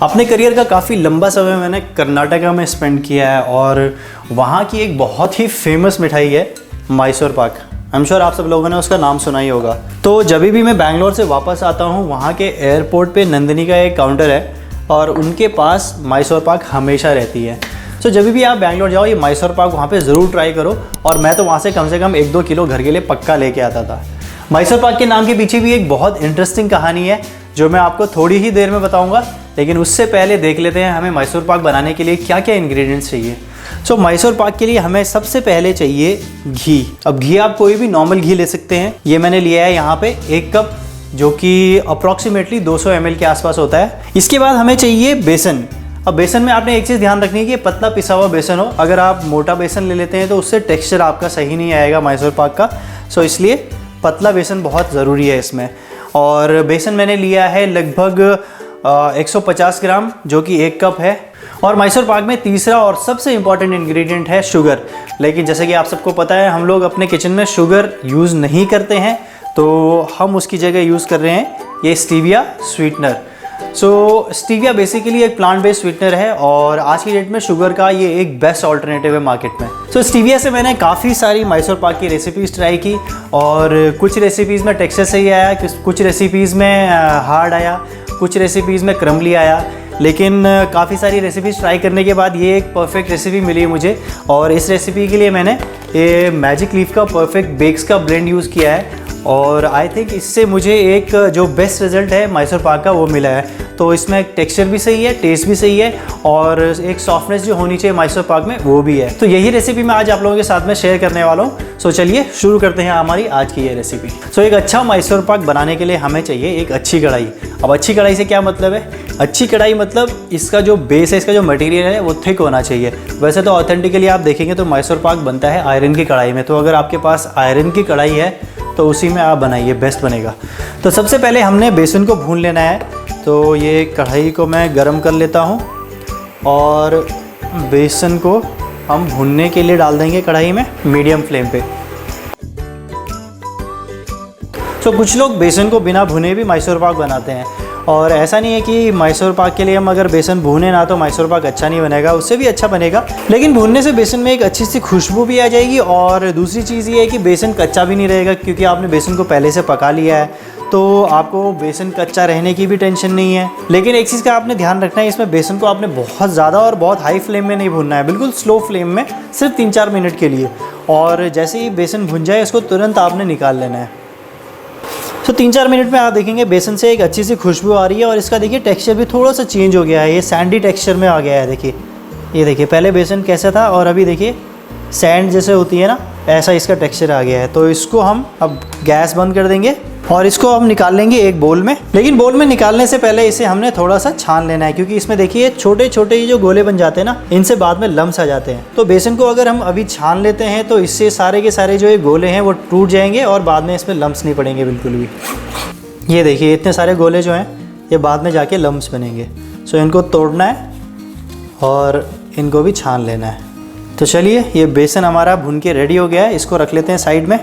अपने करियर का काफ़ी लंबा समय मैंने कर्नाटका में स्पेंड किया है और वहाँ की एक बहुत ही फेमस मिठाई है Mysore pak. I am sure आप सब लोगों ने उसका नाम सुना ही होगा। तो जब भी मैं बैंगलोर से वापस आता हूँ, वहाँ के एयरपोर्ट पे नंदिनी का एक काउंटर है और उनके पास मैसूर पाक हमेशा रहती है। तो जब भी आप बैंगलोर जाओ, ये मैसूर पाक वहाँ पे ज़रूर ट्राई करो। और मैं तो वहाँ से कम 1-2 किलो घर के लिए पक्का लेके आता था। मैसूर पाक के नाम के पीछे भी एक बहुत इंटरेस्टिंग कहानी है जो मैं आपको थोड़ी ही देर में बताऊंगा, लेकिन उससे पहले देख लेते हैं हमें मैसूर पाक बनाने के लिए क्या क्या इंग्रेडिएंट्स चाहिए। सो मैसूर पाक के लिए हमें सबसे पहले चाहिए घी। अब घी आप कोई भी नॉर्मल घी ले सकते हैं। ये मैंने लिया है यहाँ पे 1 कप, जो कि अप्रॉक्सीमेटली 200 ml के आसपास होता है। इसके बाद हमें चाहिए बेसन। अब बेसन में आपने एक चीज़ ध्यान रखनी है कि पतला पिसा हुआ बेसन हो। अगर आप मोटा बेसन ले लेते हैं तो उससे टेक्सचर आपका सही नहीं आएगा मैसूर पाक का। सो इसलिए पतला बेसन बहुत ज़रूरी है इसमें। और बेसन मैंने लिया है लगभग 150 ग्राम, जो कि 1 कप है। और मैसूर पाक में तीसरा और सबसे इम्पॉर्टेंट इंग्रेडिएंट है शुगर। लेकिन जैसे कि आप सबको पता है, हम लोग अपने किचन में शुगर यूज़ नहीं करते हैं, तो हम उसकी जगह यूज़ कर रहे हैं ये स्टीविया स्वीटनर। सो स्टीविया बेसिकली एक प्लांट बेस्ड स्वीटनर है और आज की डेट में शुगर का ये एक बेस्ट ऑल्टरनेटिव है मार्केट में। सो स्टीविया से मैंने काफ़ी सारी मैसूर पाक की रेसिपीज़ ट्राई की और कुछ रेसिपीज़ में टेक्सचर सही आया, कुछ रेसिपीज़ में हार्ड आया, कुछ रेसिपीज़ में क्रम्बली आया। लेकिन काफ़ी सारी रेसिपीज़ ट्राई करने के बाद ये एक परफेक्ट रेसिपी मिली मुझे। और इस रेसिपी के लिए मैंने ये मैजिक लीफ का परफेक्ट बेक्स का ब्लेंड यूज़ किया है और आई थिंक इससे मुझे एक जो बेस्ट रिज़ल्ट है मैसूर पाक का वो मिला है। तो इसमें टेक्सचर भी सही है, टेस्ट भी सही है और एक सॉफ्टनेस जो होनी चाहिए मैसूर पाक में वो भी है। तो यही रेसिपी मैं आज आप लोगों के साथ में शेयर करने वाला हूँ। सो चलिए शुरू करते हैं हमारी आज की ये रेसिपी। सो एक अच्छा मैसूर पाक बनाने के लिए हमें चाहिए एक अच्छी कढ़ाई। अब अच्छी कढ़ाई से क्या मतलब है? अच्छी कढ़ाई मतलब इसका जो बेस है, इसका जो मटेरियल है वो थिक होना चाहिए। वैसे तो ऑथेंटिकली आप देखेंगे तो मैसूर पाक बनता है आयरन की कढ़ाई में। तो अगर आपके पास आयरन की कढ़ाई है तो उसी में आप बनाइए, बेस्ट बनेगा। तो सबसे पहले हमने बेसन को भून लेना है। तो ये कढ़ाई को मैं गरम कर लेता हूँ और बेसन को हम भूनने के लिए डाल देंगे कढ़ाई में मीडियम फ्लेम पे। तो कुछ लोग बेसन को बिना भुने भी मैसूर पाक बनाते हैं और ऐसा नहीं है कि मैसूर पाक के लिए हम अगर बेसन भूने ना तो मैसूर पाक अच्छा नहीं बनेगा, उससे भी अच्छा बनेगा। लेकिन भूनने से बेसन में एक अच्छी सी खुशबू भी आ जाएगी और दूसरी चीज़ ये है कि बेसन कच्चा भी नहीं रहेगा, क्योंकि आपने बेसन को पहले से पका लिया है तो आपको बेसन कच्चा रहने की भी टेंशन नहीं है। लेकिन एक चीज़ का आपने ध्यान रखना है, इसमें बेसन को आपने बहुत ज़्यादा और बहुत हाई फ्लेम में नहीं भूनना है, बिल्कुल स्लो फ्लेम में सिर्फ 3-4 मिनट के लिए। और जैसे ही बेसन भुन जाए इसको तुरंत आपने निकाल लेना है। तो 3-4 मिनट में आप देखेंगे बेसन से एक अच्छी सी खुशबू आ रही है और इसका देखिए टेक्सचर भी थोड़ा सा चेंज हो गया है, ये सैंडी टेक्सचर में आ गया है। देखिए, ये देखिए पहले बेसन कैसा था और अभी देखिए सैंड जैसे होती है ना, ऐसा इसका टेक्सचर आ गया है। तो इसको हम अब गैस बंद कर देंगे और इसको हम निकाल लेंगे एक बोल में। लेकिन बोल में निकालने से पहले इसे हमने थोड़ा सा छान लेना है, क्योंकि इसमें देखिए छोटे छोटे ये जो गोले बन जाते हैं ना, इनसे बाद में लम्स आ जाते हैं। तो बेसन को अगर हम अभी छान लेते हैं तो इससे सारे के सारे जो ये गोले हैं वो टूट जाएंगे और बाद में इसमें लम्स नहीं पड़ेंगे बिल्कुल भी। ये देखिए इतने सारे गोले जो हैं ये बाद में जाके लम्स बनेंगे। सो इनको तोड़ना है और इनको भी छान लेना है। तो चलिए, ये बेसन हमारा भुन के रेडी हो गया है, इसको रख लेते हैं साइड में।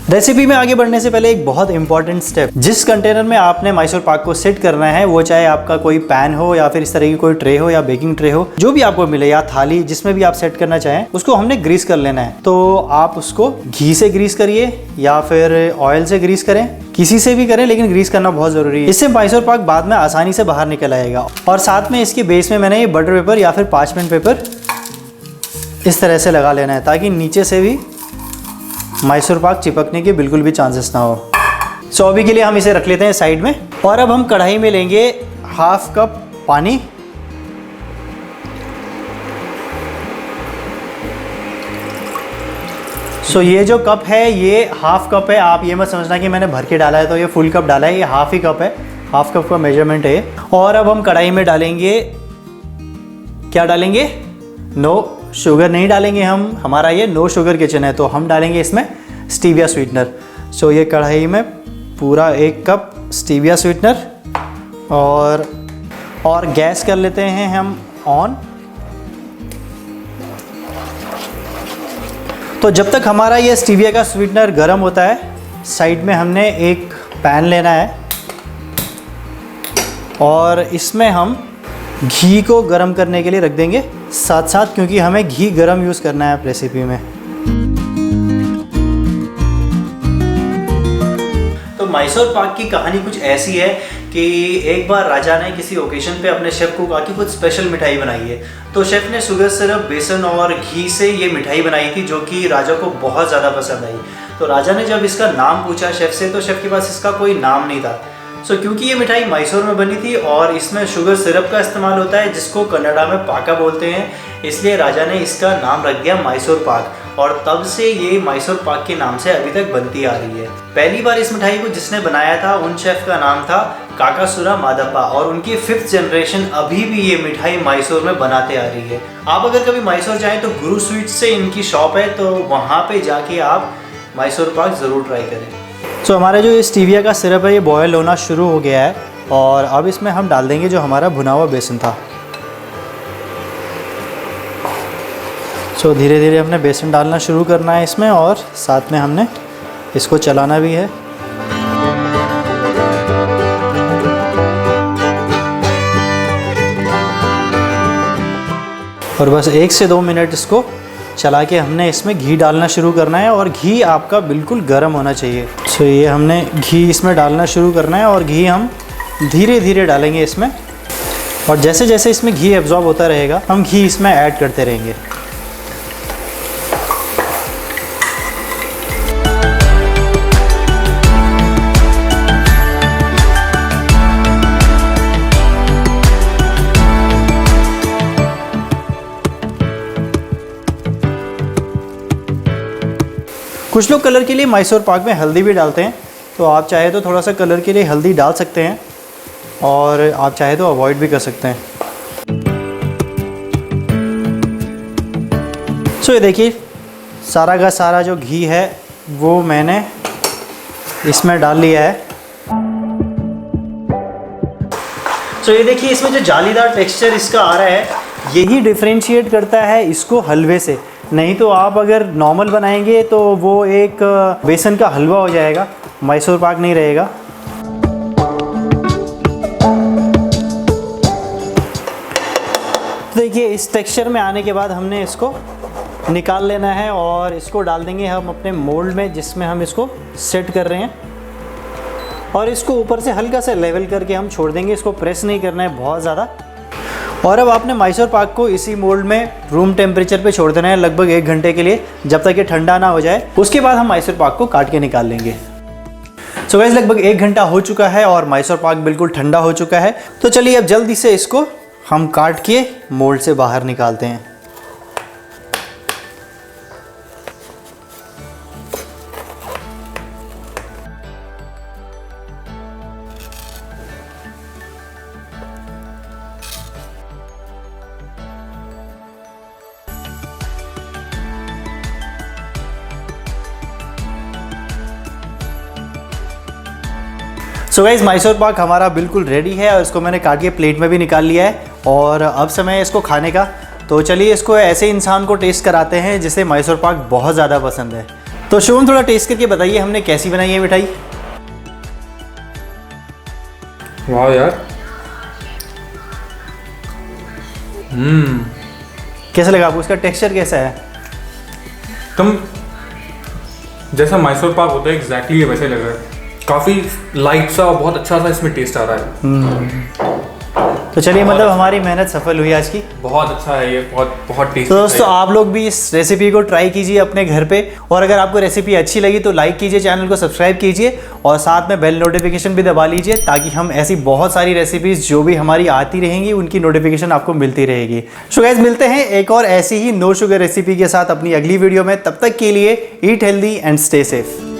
रेसिपी में आगे बढ़ने से पहले एक बहुत इंपॉर्टेंट स्टेप, जिस कंटेनर में आपने मैसूर पाक को सेट करना है, वो चाहे आपका कोई पैन हो या फिर इस तरह की कोई ट्रे हो या बेकिंग ट्रे हो, जो भी आपको मिले, या थाली, जिसमें भी आप सेट करना चाहें, उसको हमने ग्रीस कर लेना है। तो आप उसको घी से ग्रीस करिए या फिर ऑयल से ग्रीस करें, किसी से भी करें, लेकिन ग्रीस करना बहुत ज़रूरी है। इससे मैसूर पाक बाद में आसानी से बाहर निकल आएगा। और साथ में इसके बेस में मैंने ये बटर पेपर या फिर पार्चमेंट पेपर इस तरह से लगा लेना है, ताकि नीचे से भी मैसूर पाक चिपकने के बिल्कुल भी चांसेस ना हो। सो अभी के लिए हम इसे रख लेते हैं साइड में। और अब हम कढ़ाई में लेंगे 1/2 कप पानी। सो ये जो कप है ये 1/2 कप है। आप ये मत समझना कि मैंने भर के डाला है तो ये फुल कप डाला है, ये 1/2 ही कप है। 1/2 कप का मेजरमेंट है। और अब हम कढ़ाई में डालेंगे, क्या डालेंगे? नो शुगर नहीं डालेंगे हम, हमारा ये नो शुगर किचन है, तो हम डालेंगे इसमें स्टीविया स्वीटनर। सो ये कढ़ाई में पूरा 1 कप स्टीविया स्वीटनर और गैस कर लेते हैं हम ऑन। तो जब तक हमारा ये स्टीविया का स्वीटनर गर्म होता है, साइड में हमने एक पैन लेना है और इसमें हम घी को गरम करने के लिए रख देंगे साथ साथ, क्योंकि हमें घी गरम यूज़ करना है रेसिपी में। तो मैसूर पाक की कहानी कुछ ऐसी है कि एक बार राजा ने किसी ओकेजन पे अपने शेफ़ को कहा कि कुछ स्पेशल मिठाई बनाई है। तो शेफ़ ने शुगर सिरप, बेसन और घी से ये मिठाई बनाई थी, जो कि राजा को बहुत ज़्यादा पसंद आई। तो राजा ने जब इसका नाम पूछा शेफ़ से, तो शेफ़ के पास इसका कोई नाम नहीं था। क्योंकि ये मिठाई मैसूर में बनी थी और इसमें शुगर सिरप का इस्तेमाल होता है, जिसको कन्नड़ा में पाका बोलते हैं, इसलिए राजा ने इसका नाम रख दिया मैसूर पाक। और तब से ये मैसूर पाक के नाम से अभी तक बनती आ रही है। पहली बार इस मिठाई को जिसने बनाया था, उन शेफ़ का नाम था काकासुरा मादप्पा, और उनकी 5th जनरेशन अभी भी ये मिठाई मैसूर में बनाते आ रही है। आप अगर कभी मैसूर जाएँ तो गुरु स्वीट्स से इनकी शॉप है, तो वहाँ पर जाके आप मैसूर पाक ज़रूर ट्राई करें। हमारा जो स्टीविया का सिरप है ये बॉयल होना शुरू हो गया है, और अब इसमें हम डाल देंगे जो हमारा भुना हुआ बेसन था। धीरे धीरे हमने बेसन डालना शुरू करना है इसमें, और साथ में हमने इसको चलाना भी है। और बस 1 से 2 मिनट इसको चला के हमने इसमें घी डालना शुरू करना है, और घी आपका बिल्कुल गर्म होना चाहिए। ये हमने घी इसमें डालना शुरू करना है, और घी हम धीरे धीरे डालेंगे इसमें, और जैसे जैसे इसमें घी एब्जॉर्ब होता रहेगा हम घी इसमें ऐड करते रहेंगे। कुछ लोग कलर के लिए मैसूर पाक में हल्दी भी डालते हैं, तो आप चाहे तो थोड़ा सा कलर के लिए हल्दी डाल सकते हैं, और आप चाहे तो अवॉइड भी कर सकते हैं। ये देखिए सारा का सारा जो घी है वो मैंने इसमें डाल लिया है। ये देखिए इसमें जो जालीदार टेक्सचर इसका आ रहा है, यही डिफरेंशिएट करता है इसको हलवे से। नहीं तो आप अगर नॉर्मल बनाएंगे तो वो एक बेसन का हलवा हो जाएगा, मैसूर पाक नहीं रहेगा। तो देखिए इस टेक्सचर में आने के बाद हमने इसको निकाल लेना है, और इसको डाल देंगे हम अपने मोल्ड में जिसमें हम इसको सेट कर रहे हैं, और इसको ऊपर से हल्का सा लेवल करके हम छोड़ देंगे। इसको प्रेस नहीं करना है बहुत ज़्यादा। और अब आपने मैसूर पाक को इसी मोल्ड में रूम टेम्परेचर पे छोड़ देना है लगभग 1 घंटे के लिए, जब तक ये ठंडा ना हो जाए। उसके बाद हम मैसूर पाक को काट के निकाल लेंगे। गाइस लगभग 1 घंटा हो चुका है और मैसूर पाक बिल्कुल ठंडा हो चुका है। तो चलिए अब जल्दी से इसको हम काट के मोल्ड से बाहर निकालते हैं। गाइस मैसूर पाक हमारा बिल्कुल रेडी है, और इसको मैंने काट के प्लेट में भी निकाल लिया है, और अब समय है इसको खाने का। तो चलिए इसको ऐसे इंसान को टेस्ट कराते हैं जिसे मैसूर पाक बहुत ज़्यादा पसंद है। तो शुभम थोड़ा टेस्ट करके बताइए हमने कैसी बनाई है मिठाई। वाह यार, कैसा लगा आपको? इसका टेक्सचर कैसा है? तुम जैसा मैसूर पाक होता है एग्जैक्टली वैसे लग रहा है। काफ़ी लाइट सा और बहुत अच्छा सा इसमें टेस्ट आ रहा है। तो चलिए मतलब हमारी मेहनत सफल हुई आज की। बहुत अच्छा है ये, बहुत टेस्टी। तो दोस्तों आप लोग भी इस रेसिपी को ट्राई कीजिए अपने घर पे, और अगर आपको रेसिपी अच्छी लगी तो लाइक कीजिए, चैनल को सब्सक्राइब कीजिए, और साथ में बेल नोटिफिकेशन भी दबा लीजिए, ताकि हम ऐसी बहुत सारी रेसिपीज़ जो भी हमारी आती रहेंगी उनकी नोटिफिकेशन आपको मिलती रहेगी। सो गाइस मिलते हैं एक और ऐसी ही नो शुगर रेसिपी के साथ अपनी अगली वीडियो में। तब तक के लिए eat healthy and stay safe.